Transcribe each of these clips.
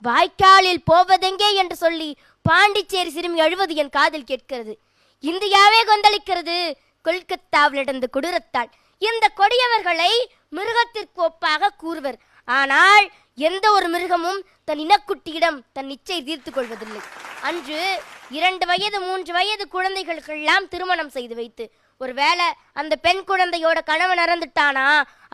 வாய்க்காலில் போவதெங்கே என்று சொல்லி பாண்டிச்சேரி சிறுமி அழுவது என் காதில் கேட்கிறது. இந்தியாவே கொந்தளிக்கிறது கொல்கத்தாவில் நடந்த கொடூரத்தால். இந்த கொடியவர்களை மிருகத்திற்கு ஒப்பாக கூறுவர். ஆனால் எந்த ஒரு மிருகமும் தன் இனக்குட்டியிடம் தன் இச்சை தீர்த்து கொள்வதில்லை. அன்று 2 வயது 3 வயது குழந்தைகளுக்கெல்லாம் திருமணம் செய்து வைத்து ஒருவேளை அந்த பெண் குழந்தையோட கணவன் இறந்துட்டானா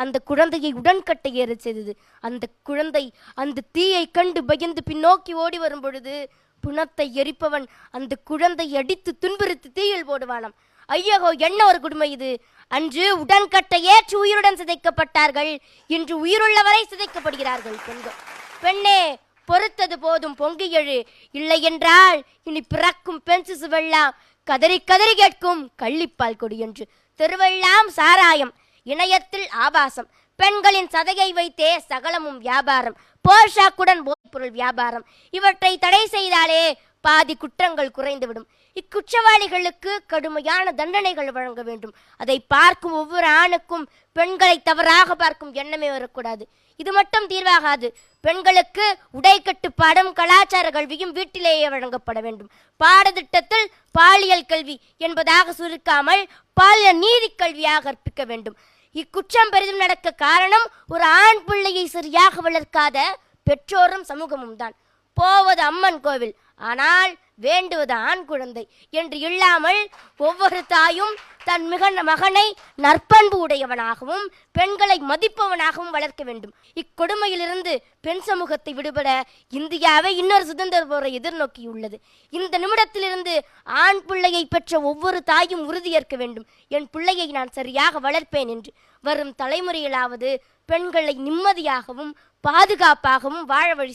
அந்த குழந்தையை உடன்கட்டை ஏற செய்தது. அந்த குழந்தை அந்த தீயை கண்டு பயந்து பின்னோக்கி ஓடி வரும் பொழுது புணத்தை எரிப்பவன் அந்த குழந்தை அடித்து துன்புறுத்தி தீயில் போடுவானாம். ஐயோ, என்ன ஒரு கொடுமை இது! அன்று உடன்கட்டை ஏற்று உயிருடன் சிதைக்கப்பட்டார்கள், இன்று உயிருள்ளவரை சிதைக்கப்படுகிறார்கள் பெண்கள். பெண்ணே, பொறுத்தது போதும், பொங்கி எழு. இல்லை என்றால் இனி பிறக்கும் பெண் சிசுவெல்லாம் கதறி கதறி கேட்கும் கள்ளிப்பால் கொடி என்று. தெருவெல்லாம் சாராயம், இணையத்தில் ஆபாசம், பெண்களின் சதையை வைத்தே சகலமும் வியாபாரம், போஷாக்குடன் போதைப்பொருள் வியாபாரம். இவற்றை தடை செய்தாலே பாதி குற்றங்கள் குறைந்துவிடும். இக்குற்றவாளிகளுக்கு கடுமையான தண்டனைகள் வழங்க வேண்டும். அதை பார்க்கும் ஒவ்வொரு ஆணுக்கும் பெண்களை தவறாக பார்க்கும் எண்ணமே வரக்கூடாது. இது மட்டும் தீர்வாகாது. பெண்களுக்கு உடை கட்டுப்பாடும் கலாச்சார கல்வியும் வீட்டிலேயே வழங்கப்பட வேண்டும். பாடத்திட்டத்தில் பாலியல் கல்வி என்பதாக சுருக்காமல் பாலியல் நீதி கல்வியாக கற்பிக்க வேண்டும். இக்குற்றம் பெரிதும் நடக்க காரணம் ஒரு ஆண் பிள்ளையை சரியாக வளர்க்காத பெற்றோரும் சமூகமும் தான். போவது அம்மன் கோவில், ஆனால் வேண்டுவது ஆண் குழந்தை என்று இல்லாமல் ஒவ்வொரு தாயும் தன் மகனை நற்பண்பு உடையவனாகவும் பெண்களை மதிப்பவனாகவும் வளர்க்க வேண்டும். இக்கொடுமையிலிருந்து பெண் சமூகத்தை விடுபட இந்தியாவை இன்னொரு சுதந்திர போரை எதிர்நோக்கியுள்ளது. இந்த நிமிடத்திலிருந்து ஆண் பிள்ளையை பெற்ற ஒவ்வொரு தாயும் உறுதியேற்க வேண்டும், என் பிள்ளையை நான் சரியாக வளர்ப்பேன் என்று. வரும் தலைமுறையிலாவது பெண்களை நிம்மதியாகவும் பாதுகாப்பாகவும் வாழ வழி